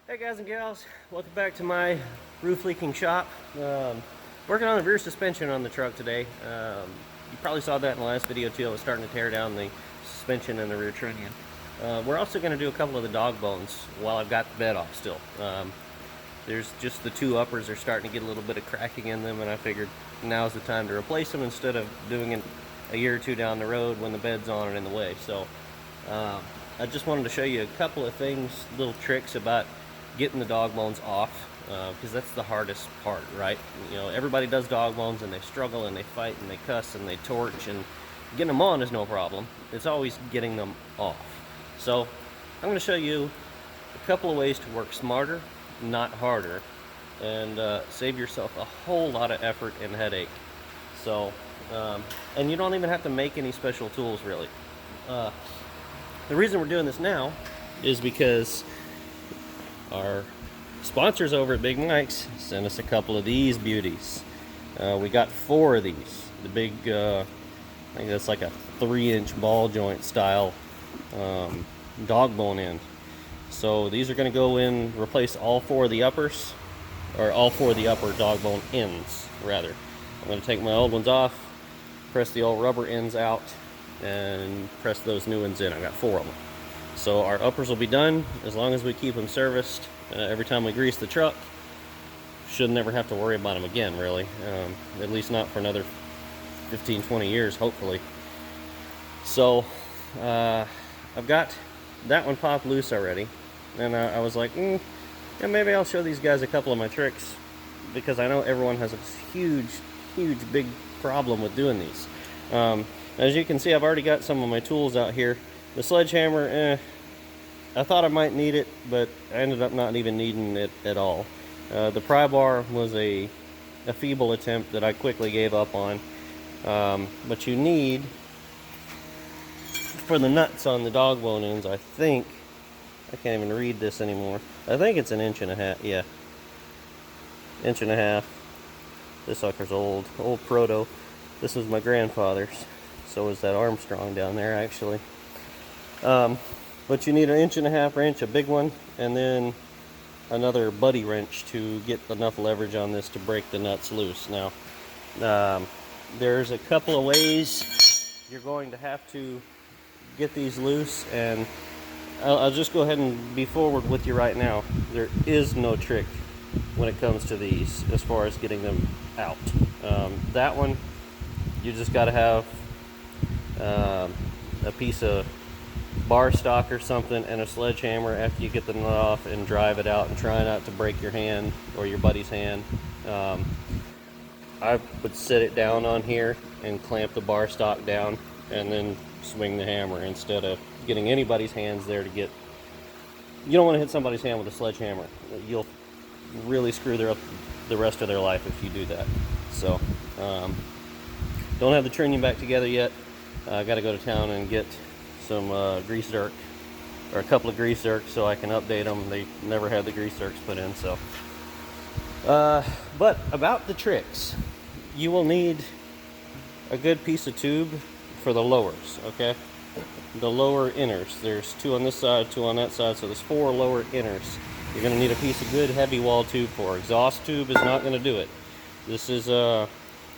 Hey guys and gals, welcome back to my roof leaking shop. Working on the rear suspension on the truck today. You probably saw that in the last video too. I was starting to tear down the suspension and the rear trunnion. We're also going to do a couple of the dog bones while I've got the bed off still. There's just the two uppers are starting to get a little bit of cracking in them, and I figured now's the time to replace them instead of doing it a year or two down the road when the bed's on and in the way. So I just wanted to show you a couple of things, little tricks about getting the dog bones off, because that's the hardest part, right? You know, everybody does dog bones and they struggle and they fight and they cuss and they torch, and getting them on is no problem. It's always getting them off. So I'm going to show you a couple of ways to work smarter, not harder, and save yourself a whole lot of effort and headache. So, and you don't even have to make any special tools really. The reason we're doing this now is because our sponsors over at Big Mike's sent us a couple of these beauties. We got 4 of these. The big, I think that's like a 3-inch ball joint style dog bone end. So these are going to go in, replace all 4 of the uppers, or all 4 of the upper dog bone ends, rather. I'm going to take my old ones off, press the old rubber ends out, and press those new ones in. I've got 4 of them. So our uppers will be done as long as we keep them serviced. Every time we grease the truck, should never have to worry about them again, really. At least not for another 15-20 years, hopefully. So I've got that one popped loose already, and I was like, yeah, maybe I'll show these guys a couple of my tricks, because I know everyone has a huge big problem with doing these. As you can see, I've already got some of my tools out here. The sledgehammer, I thought I might need it, but I ended up not even needing it at all. The pry bar was a feeble attempt that I quickly gave up on. But you need, for the nuts on the dog bone ends, I think, I can't even read this anymore. I think it's 1.5 inches, yeah. 1.5 inches. This sucker's old proto. This was my grandfather's. So was that Armstrong down there, actually. But you need 1.5 inch wrench, a big one, and then another buddy wrench to get enough leverage on this to break the nuts loose. Now, there's a couple of ways you're going to have to get these loose, and I'll just go ahead and be forward with you right now. There is no trick when it comes to these as far as getting them out. That one, you just got to have a piece of bar stock or something and a sledgehammer after you get the nut off, and drive it out and try not to break your hand or your buddy's hand. I would set it down on here and clamp the bar stock down and then swing the hammer, instead of getting anybody's hands there to get. You don't want to hit somebody's hand with a sledgehammer. You'll really screw up the rest of their life if you do that. So don't have the trunnion back together yet. I got to go to town and get some grease zerk, or a couple of grease zerks, so I can update them. They never had the grease zerks put in. So but about the tricks, you will need a good piece of tube for the lowers, okay? The lower inners. There's 2 on this side, 2 on that side, so there's 4 lower inners. You're going to need a piece of good heavy wall tube for. Exhaust tube is not going to do it. This is a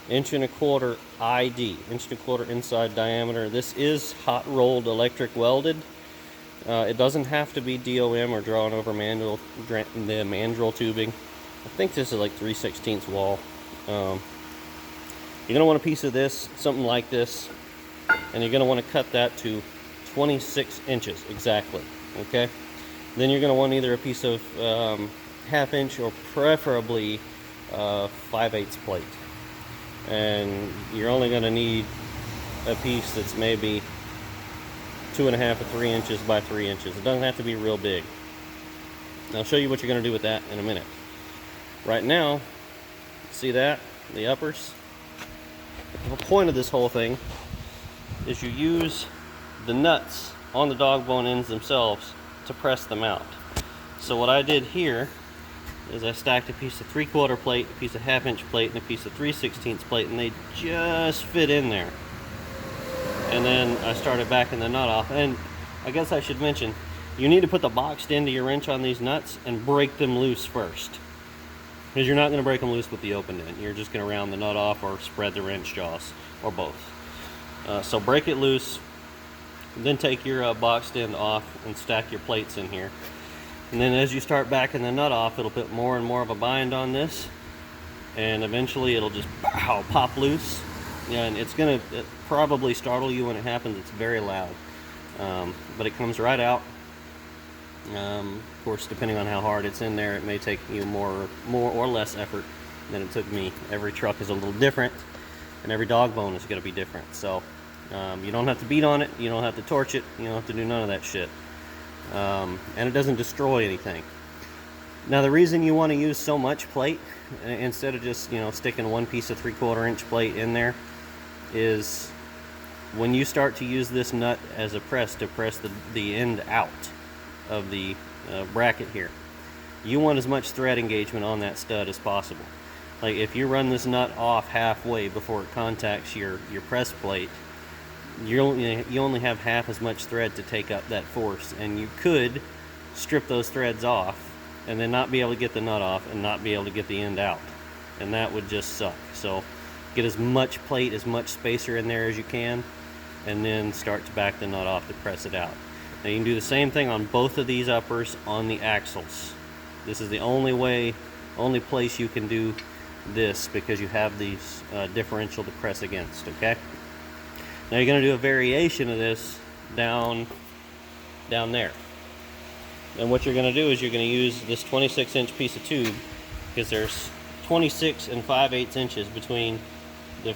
1.25 inch ID, 1.25 inch inside diameter. This is hot rolled electric welded. It doesn't have to be DOM or drawn over the mandrel tubing. I think this is like 3/16 wall. You're going to want a piece of this, something like this, and you're going to want to cut that to 26 inches exactly, okay? Then you're going to want either a piece of 1/2 inch or preferably 5/8 plate. And you're only going to need a piece that's maybe 2.5 to 3 inches by 3 inches. It doesn't have to be real big. I'll show you what you're going to do with that in a minute. Right now, see that? The uppers? The point of this whole thing is you use the nuts on the dog bone ends themselves to press them out. So what I did here is I stacked a piece of 3/4 plate, a piece of 1/2 inch plate, and a piece of 3/16 plate, and they just fit in there. And then I started backing the nut off. And I guess I should mention, you need to put the boxed end of your wrench on these nuts and break them loose first, because you're not going to break them loose with the open end. You're just going to round the nut off or spread the wrench jaws, or both. So break it loose, then take your boxed end off and stack your plates in here. And then as you start backing the nut off, it'll put more and more of a bind on this, and eventually it'll just pop loose. And it's going to probably startle you when it happens. It's very loud, but it comes right out. Of course, depending on how hard it's in there, it may take you more or less effort than it took me. Every truck is a little different, and every dog bone is going to be different. So you don't have to beat on it, you don't have to torch it, you don't have to do none of that shit. And it doesn't destroy anything. Now, the reason you want to use so much plate instead of just, you know, sticking one piece of 3/4 inch plate in there is when you start to use this nut as a press to press the end out of the bracket here, you want as much thread engagement on that stud as possible. Like, if you run this nut off halfway before it contacts your press plate, you only have half as much thread to take up that force, and you could strip those threads off and then not be able to get the nut off and not be able to get the end out, and that would just suck. So get as much plate, as much spacer in there as you can, and then start to back the nut off to press it out. Now, you can do the same thing on both of these uppers on the axles. This is the only place you can do this, because you have these differential to press against, okay? Now you're going to do a variation of this down there. And what you're going to do is you're going to use this 26-inch piece of tube, because there's 26 5/8 inches between the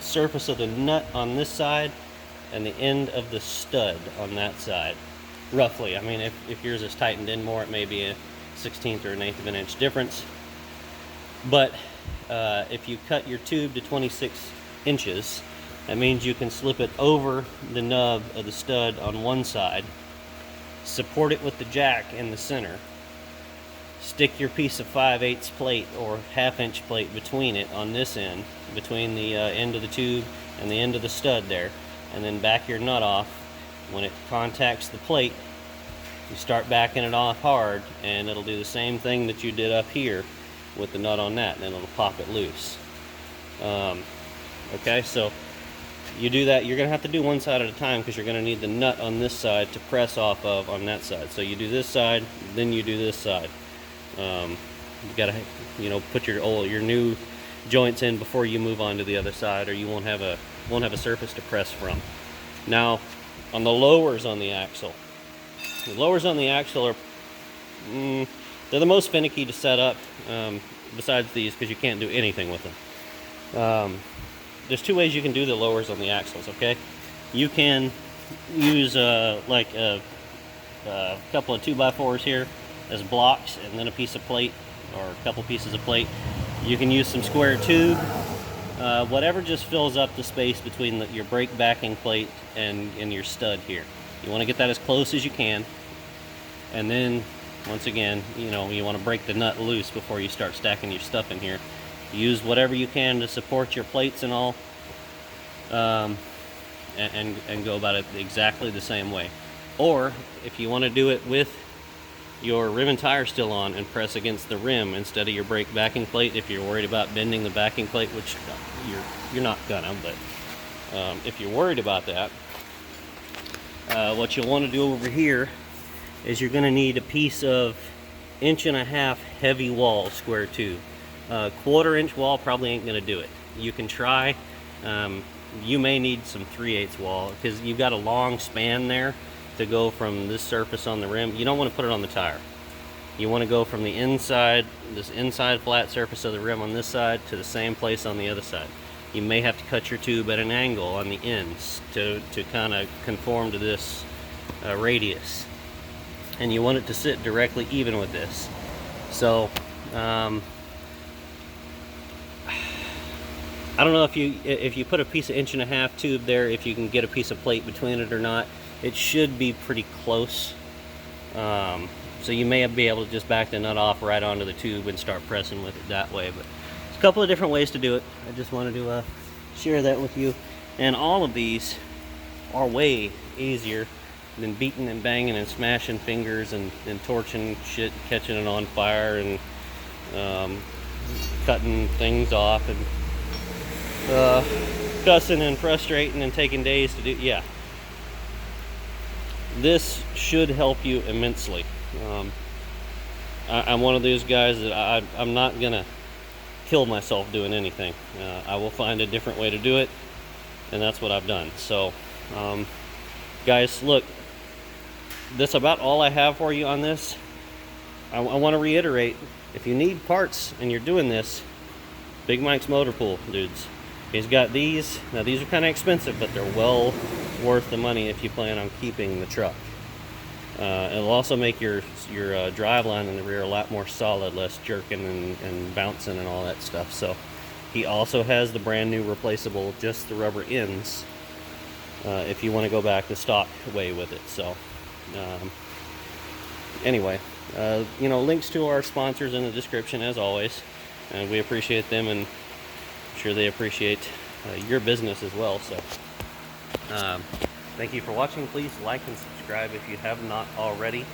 surface of the nut on this side and the end of the stud on that side, roughly. I mean, if yours is tightened in more, it may be a 1/16 or 1/8 of an inch difference. But if you cut your tube to 26 inches, that means you can slip it over the nub of the stud on one side, support it with the jack in the center, stick your piece of 5/8 plate or 1/2 inch plate between it on this end, between the end of the tube and the end of the stud there, and then back your nut off. When it contacts the plate, you start backing it off hard, and it'll do the same thing that you did up here with the nut on that, and then it'll pop it loose. Okay, so you do that. You're going to have to do one side at a time, because you're going to need the nut on this side to press off of on that side. So you do this side, then you do this side. You got to, you know, put your new joints in before you move on to the other side, or you won't have a surface to press from. Now, on the lowers on the axle, are they're the most finicky to set up, besides these, because you can't do anything with them. There's two ways you can do the lowers on the axles, okay? You can use like a couple of 2x4s here as blocks, and then a piece of plate, or a couple pieces of plate. You can use some square tube, whatever just fills up the space between your brake backing plate and your stud here. You want to get that as close as you can, and then once again, you know, you want to break the nut loose before you start stacking your stuff in here. Use whatever you can to support your plates and all, and go about it exactly the same way. Or if you want to do it with your rim and tire still on, and press against the rim instead of your brake backing plate, if you're worried about bending the backing plate, which you're not gonna, but if you're worried about that, what you'll want to do over here is you're going to need a piece of 1.5 inch heavy wall square tube. 1/4 inch wall probably ain't going to do it. You can try. You may need some 3/8 wall, because you've got a long span there to go from this surface on the rim. You don't want to put it on the tire. You want to go from the inside, this inside flat surface of the rim on this side, to the same place on the other side. You may have to cut your tube at an angle on the ends to kind of conform to this radius. And you want it to sit directly even with this. So, I don't know if you put a piece of 1.5 inch tube there, if you can get a piece of plate between it or not. It should be pretty close. So you may be able to just back the nut off right onto the tube and start pressing with it that way. But there's a couple of different ways to do it. I just wanted to share that with you. And all of these are way easier been beating and banging and smashing fingers and torching shit, catching it on fire, and cutting things off, and cussing and frustrating and taking days to do. Yeah, this should help you immensely. I'm one of those guys that I'm not gonna kill myself doing anything. I will find a different way to do it, and that's what I've done. So guys, look, that's about all I have for you on this. I want to reiterate, if you need parts and you're doing this, Big Mike's Motor Pool, dudes. He's got these. Now these are kind of expensive, but they're well worth the money if you plan on keeping the truck. It'll also make your drive line in the rear a lot more solid, less jerking and bouncing and all that stuff. So he also has the brand new replaceable, just the rubber ends, if you want to go back the stock way with it. So anyway, you know, links to our sponsors in the description as always, and we appreciate them, and I'm sure they appreciate your business as well. So thank you for watching. Please like and subscribe if you have not already.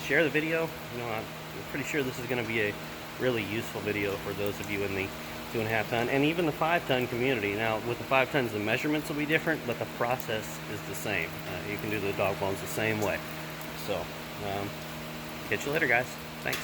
Share the video. You know, I'm pretty sure this is going to be a really useful video for those of you in the 2.5 ton and even the 5 ton community. Now with the 5 tons, the measurements will be different, but the process is the same. You can do the dog bones the same way. So catch you later, guys. Thanks.